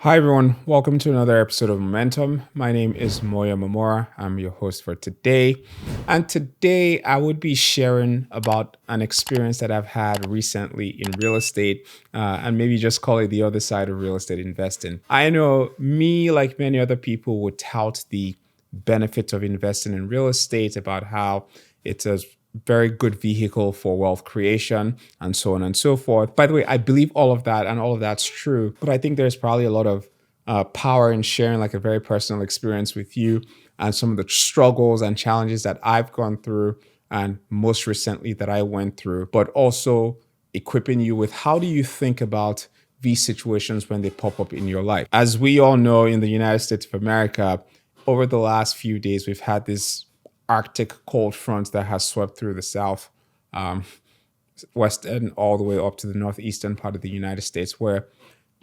Hi, everyone. Welcome to another episode of Momentum. My name is Moya Mamora. I'm your host for today. And today I would be sharing about an experience that I've had recently in real estate and maybe just call it the other side of real estate investing. I know me, like many other people, would tout the benefits of investing in real estate, about how it's a very good vehicle for wealth creation and so on and so forth. By the way, I believe all of that and all of that's true, but I think there's probably a lot of power in sharing like a very personal experience with you and some of the struggles and challenges that I've gone through and most recently that I went through, but also equipping you with how do you think about these situations when they pop up in your life. As we all know, in the United States of America, over the last few days, we've had this Arctic cold front that has swept through the south, um, western, all the way up to the northeastern part of the United States, where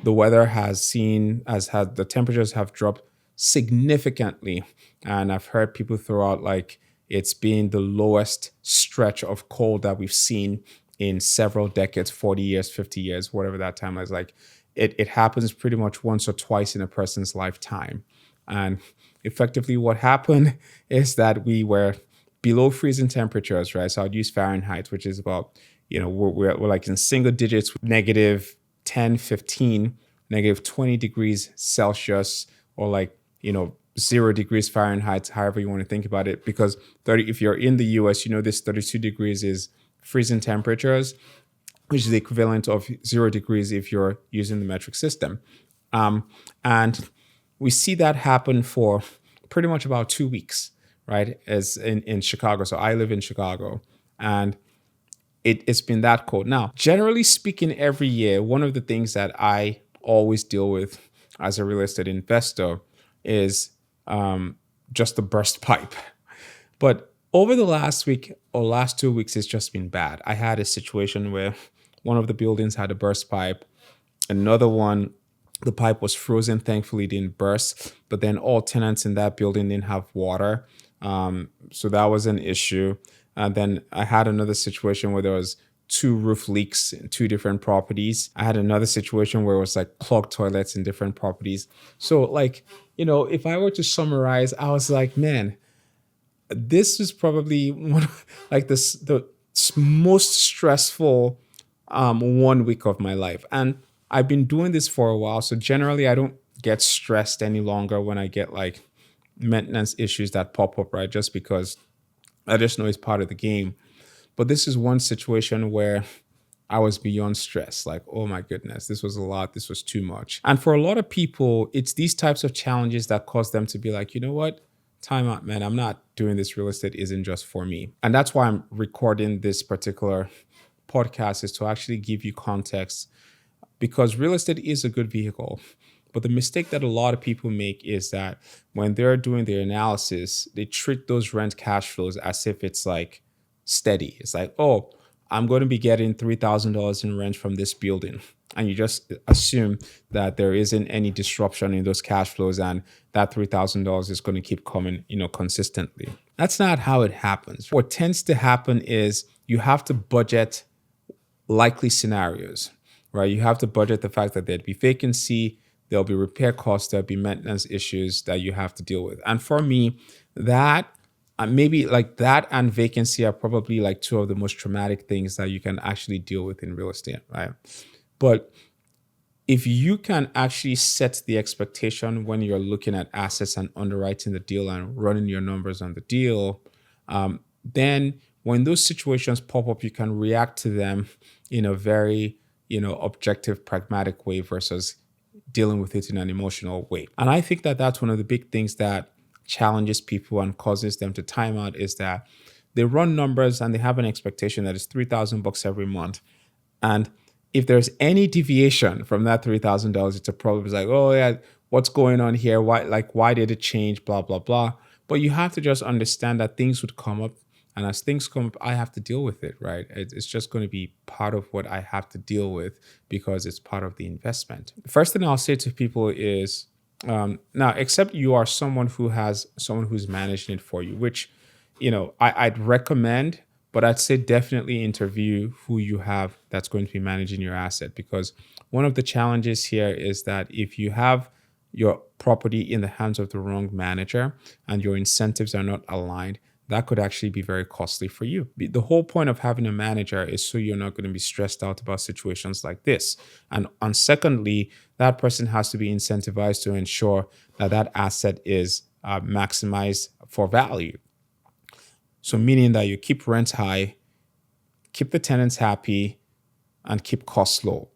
the weather has had the temperatures have dropped significantly, and I've heard people throw out like it's been the lowest stretch of cold that we've seen in several decades, 40 years, 50 years, whatever that time is. Like it happens pretty much once or twice in a person's lifetime. And effectively what happened is that we were below freezing temperatures, right? So I'd use Fahrenheit, which is about, we're like in single digits, negative 10, 15, negative 20 degrees Celsius, or like, 0 degrees Fahrenheit, however you want to think about it. Because 30, if you're in the US, this 32 degrees is freezing temperatures, which is the equivalent of 0 degrees if you're using the metric system. And we see that happen for pretty much about 2 weeks, right? As in Chicago. So I live in Chicago, and it's been that cold. Now, generally speaking, every year, one of the things that I always deal with as a real estate investor is just the burst pipe. But over the last week or last 2 weeks, it's just been bad. I had a situation where one of the buildings had a burst pipe, another one, the pipe was frozen. Thankfully, it didn't burst. But then all tenants in that building didn't have water. So that was an issue. And then I had another situation where there was two roof leaks in two different properties. I had another situation where it was like clogged toilets in different properties. So like, if I were to summarize, I was like, man, this is probably one of, like the most stressful 1 week of my life. And I've been doing this for a while. So generally I don't get stressed any longer when I get like maintenance issues that pop up, right? Just because I just know it's part of the game. But this is one situation where I was beyond stress. Like, oh my goodness, this was a lot. This was too much. And for a lot of people, it's these types of challenges that cause them to be like, you know what? Time out, man. I'm not doing this. Real estate isn't just for me. And that's why I'm recording this particular podcast, is to actually give you context, because real estate is a good vehicle. But the mistake that a lot of people make is that when they're doing their analysis, they treat those rent cash flows as if it's like steady. It's like, oh, I'm going to be getting $3,000 in rent from this building. And you just assume that there isn't any disruption in those cash flows, and that $3,000 is going to keep coming, consistently. That's not how it happens. What tends to happen is you have to budget likely scenarios, right? You have to budget the fact that there'd be vacancy, there'll be repair costs, there'll be maintenance issues that you have to deal with. And for me, that maybe like that and vacancy are probably like two of the most traumatic things that you can actually deal with in real estate, right? But if you can actually set the expectation when you're looking at assets and underwriting the deal and running your numbers on the deal, then when those situations pop up, you can react to them in a very, objective, pragmatic way versus dealing with it in an emotional way. And I think that that's one of the big things that challenges people and causes them to time out, is that they run numbers and they have an expectation that it's $3,000 every month. And if there's any deviation from that $3,000, it's a problem. It's like, oh yeah, what's going on here? Why did it change? Blah, blah, blah. But you have to just understand that things would come up. And as things come up, I have to deal with it, right? It's just going to be part of what I have to deal with because it's part of the investment. The first thing I'll say to people is, now, except you are someone who's managing it for you, which, I'd recommend, But I'd say definitely interview who you have that's going to be managing your asset, because one of the challenges here is that if you have your property in the hands of the wrong manager and your incentives are not aligned, that could actually be very costly for you. The whole point of having a manager is so you're not going to be stressed out about situations like this. And secondly, that person has to be incentivized to ensure that that asset is maximized for value. So meaning that you keep rent high, keep the tenants happy, and keep costs low.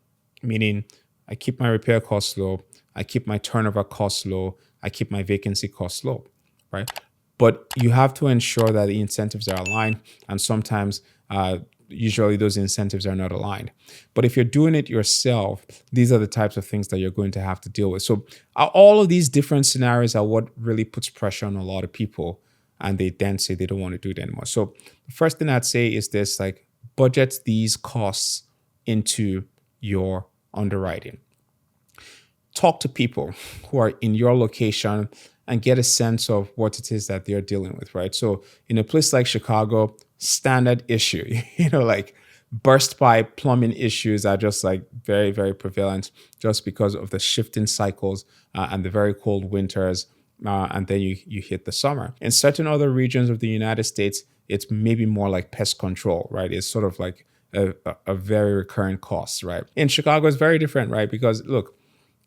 Meaning I keep my repair costs low, I keep my turnover costs low, I keep my vacancy costs low, right? But you have to ensure that the incentives are aligned, and sometimes usually those incentives are not aligned. But if you're doing it yourself, these are the types of things that you're going to have to deal with. So all of these different scenarios are what really puts pressure on a lot of people, and they then say they don't want to do it anymore. So the first thing I'd say is this, like, budget these costs into your underwriting. Talk to people who are in your location and get a sense of what it is that they're dealing with, right? So in a place like Chicago, standard issue, like burst pipe plumbing issues are just like very, very prevalent just because of the shifting cycles and the very cold winters. And then you hit the summer. In certain other regions of the United States, it's maybe more like pest control, right? It's sort of like a very recurrent cost, right? In Chicago, it's very different, right? Because look,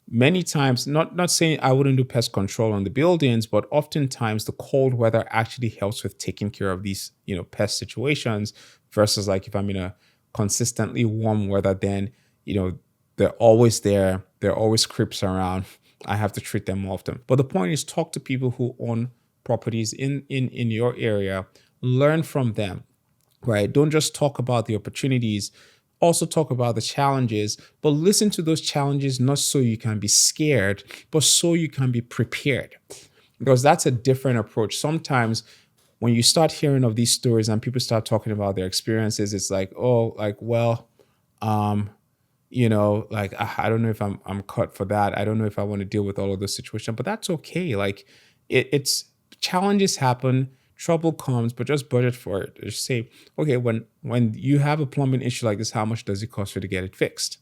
many times, not saying I wouldn't do pest control on the buildings, but oftentimes the cold weather actually helps with taking care of these, pest situations versus like if I'm in a consistently warm weather, then, they're always there. They're always creeps around. I have to treat them often. But the point is, talk to people who own properties in your area, learn from them, right? Don't just talk about the opportunities, also talk about the challenges, but listen to those challenges not so you can be scared, but so you can be prepared. Because that's a different approach. Sometimes when you start hearing of these stories and people start talking about their experiences, it's like, oh, like, well, like I don't know if I'm cut for that. I don't know if I want to deal with all of those situations, but that's okay. Like it's challenges happen, trouble comes, but just budget for it. Just say, okay, when you have a plumbing issue like this, how much does it cost you to get it fixed?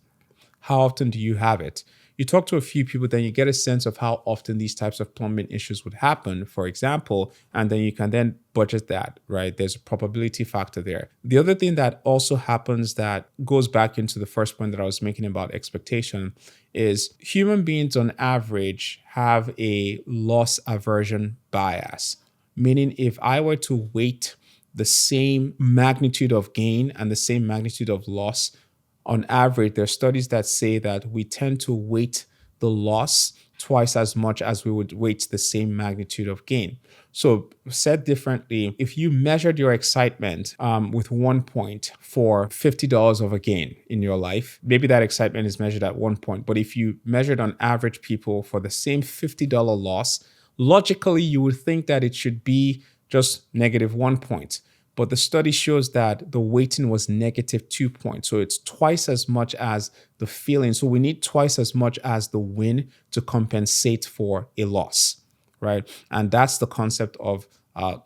How often do you have it? You talk to a few people, then you get a sense of how often these types of plumbing issues would happen, for example, and then you can then budget that, right? There's a probability factor there. The other thing that also happens that goes back into the first point that I was making about expectation is human beings on average have a loss aversion bias. Meaning if I were to weight the same magnitude of gain and the same magnitude of loss, on average, there are studies that say that we tend to weight the loss twice as much as we would weight the same magnitude of gain. So said differently, if you measured your excitement with 1 point for $50 of a gain in your life, maybe that excitement is measured at 1 point. But if you measured on average people for the same $50 loss, logically, you would think that it should be just negative 1 point. But the study shows that the weighting was negative 2 points. So it's twice as much as the feeling. So we need twice as much as the win to compensate for a loss, right? And that's the concept of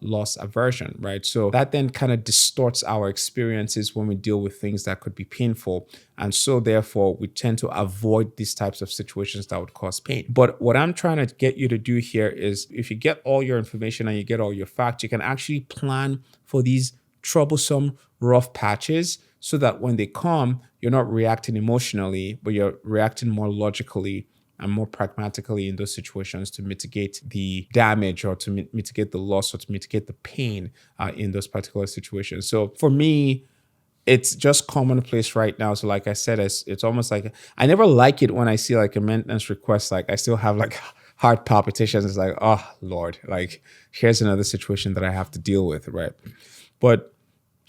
loss aversion, right? So that then kind of distorts our experiences when we deal with things that could be painful. And so therefore, we tend to avoid these types of situations that would cause pain. But what I'm trying to get you to do here is if you get all your information and you get all your facts, you can actually plan for these troublesome, rough patches so that when they come, you're not reacting emotionally, but you're reacting more logically and more pragmatically in those situations to mitigate the damage or to mitigate the loss or to mitigate the pain in those particular situations. So for me, it's just commonplace right now. So like I said, it's almost like I never like it when I see like a maintenance request. Like I still have like heart palpitations. It's like, oh Lord, like here's another situation that I have to deal with, right? But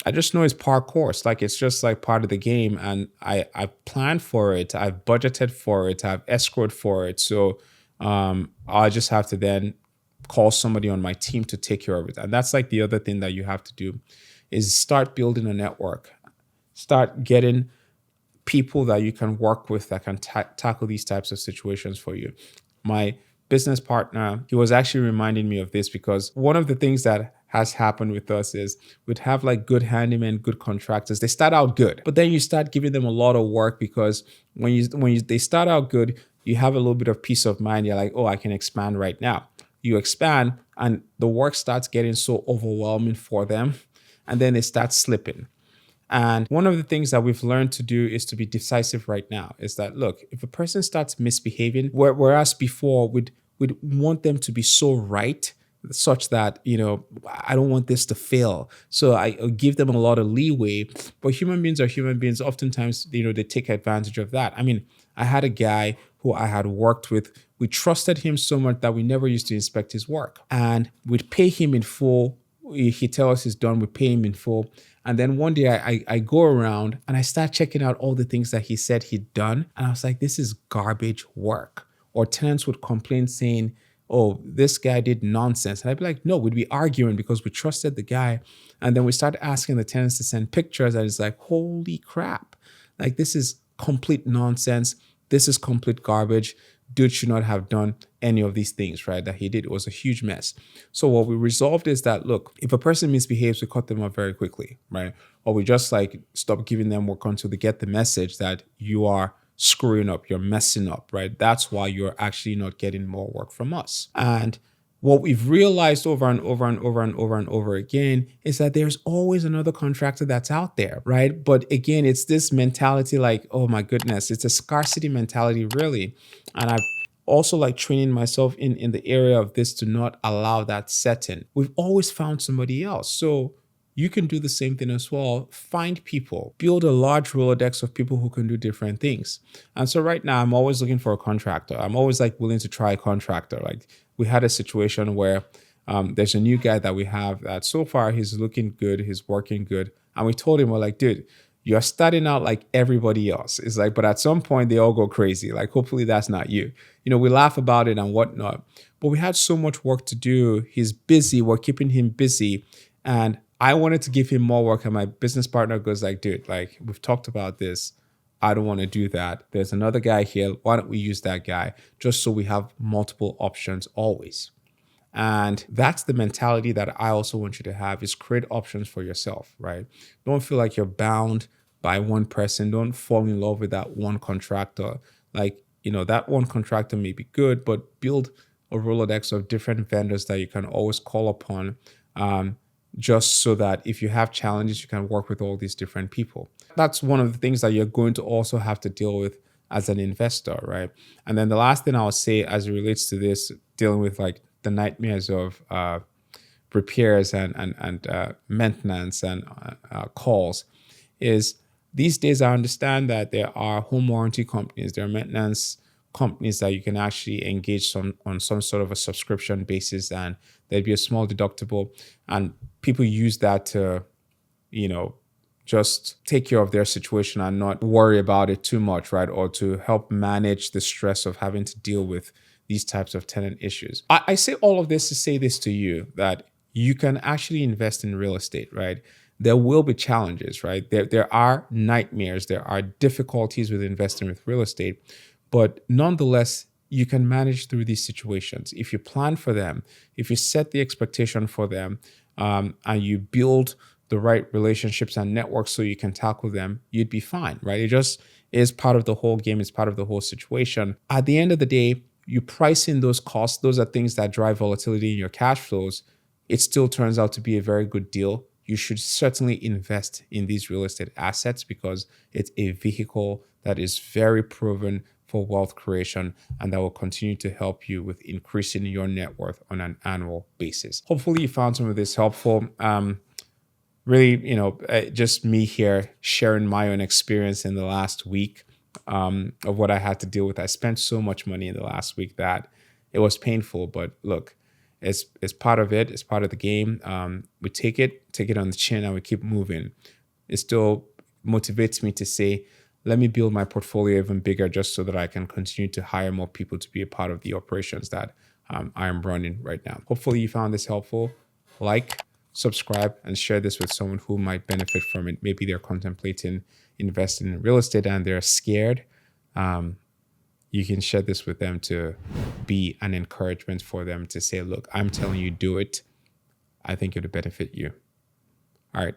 I just know it's par course. Like it's just like part of the game, and I've planned for it. I've budgeted for it. I've escrowed for it. So I just have to then call somebody on my team to take care of it. And that's like the other thing that you have to do is start building a network. Start getting people that you can work with that can tackle these types of situations for you. My business partner, he was actually reminding me of this because one of the things that has happened with us is we'd have like good handymen, good contractors. They start out good, but then you start giving them a lot of work because when they start out good, you have a little bit of peace of mind. You're like, oh, I can expand right now. You expand and the work starts getting so overwhelming for them, and then they start slipping. And one of the things that we've learned to do is to be decisive right now. Is that, look, if a person starts misbehaving, whereas before we'd want them to be so right, such that, I don't want this to fail. So I give them a lot of leeway. But human beings are human beings. Oftentimes, they take advantage of that. I mean, I had a guy who I had worked with. We trusted him so much that we never used to inspect his work. And we'd pay him in full. He tell us he's done, we pay him in full. And then one day I go around and I start checking out all the things that he said he'd done. And I was like, this is garbage work. Or tenants would complain saying, oh, this guy did nonsense. And I'd be like, no, we'd be arguing because we trusted the guy. And then we started asking the tenants to send pictures. And it's like, holy crap. Like, this is complete nonsense. This is complete garbage. Dude should not have done any of these things, right? That he did. It was a huge mess. So what we resolved is that, look, if a person misbehaves, we cut them off very quickly, right? Or we just like stop giving them work until they get the message that you are screwing up, you're messing up, right? That's why you're actually not getting more work from us. And what we've realized over and over and over and over and over again is that there's always another contractor that's out there, right? But again, it's this mentality like, oh my goodness, it's a scarcity mentality, really. And I've also like training myself in the area of this to not allow that set in. We've always found somebody else. So you can do the same thing as well. Find people, build a large Rolodex of people who can do different things. And so right now I'm always looking for a contractor. I'm always like willing to try a contractor. Like we had a situation where there's a new guy that we have that so far he's looking good, he's working good. And we told him, we're like, dude, you're starting out like everybody else. It's like, but at some point they all go crazy. Like, hopefully that's not you. We laugh about it and whatnot, but we had so much work to do. He's busy. We're keeping him busy. And I wanted to give him more work. And my business partner goes like, dude, like we've talked about this. I don't want to do that. There's another guy here. Why don't we use that guy just so we have multiple options always? And that's the mentality that I also want you to have, is create options for yourself, right? Don't feel like you're bound by one person. Don't fall in love with that one contractor. Like, that one contractor may be good, but build a Rolodex of different vendors that you can always call upon, just so that if you have challenges, you can work with all these different people. That's one of the things that you're going to also have to deal with as an investor, right? And then the last thing I'll say as it relates to this, dealing with like the nightmares of repairs and maintenance and calls, is these days I understand that there are home warranty companies, there are maintenance companies that you can actually engage on some sort of a subscription basis, and there'd be a small deductible, and people use that to, just take care of their situation and not worry about it too much, right? Or to help manage the stress of having to deal with these types of tenant issues. I say all of this to say this to you, that you can actually invest in real estate, right? There will be challenges, right? There are nightmares, there are difficulties with investing with real estate, but nonetheless, you can manage through these situations. If you plan for them, if you set the expectation for them, and you build the right relationships and networks so you can tackle them, you'd be fine, right? It just is part of the whole game. It's part of the whole situation. At the end of the day, you price in those costs. Those are things that drive volatility in your cash flows. It still turns out to be a very good deal. You should certainly invest in these real estate assets because it's a vehicle that is very proven for wealth creation and that will continue to help you with increasing your net worth on an annual basis. Hopefully you found some of this helpful. Really, just me here sharing my own experience in the last week of what I had to deal with. I spent so much money in the last week that it was painful, but look, it's part of it. It's part of the game. We take it on the chin, and we keep moving. It still motivates me to say, let me build my portfolio even bigger just so that I can continue to hire more people to be a part of the operations that I am running right now. Hopefully you found this helpful. Like, subscribe, and share this with someone who might benefit from it. Maybe they're contemplating investing in real estate and they're scared. You can share this with them to be an encouragement for them to say, look, I'm telling you, do it. I think it would benefit you. All right.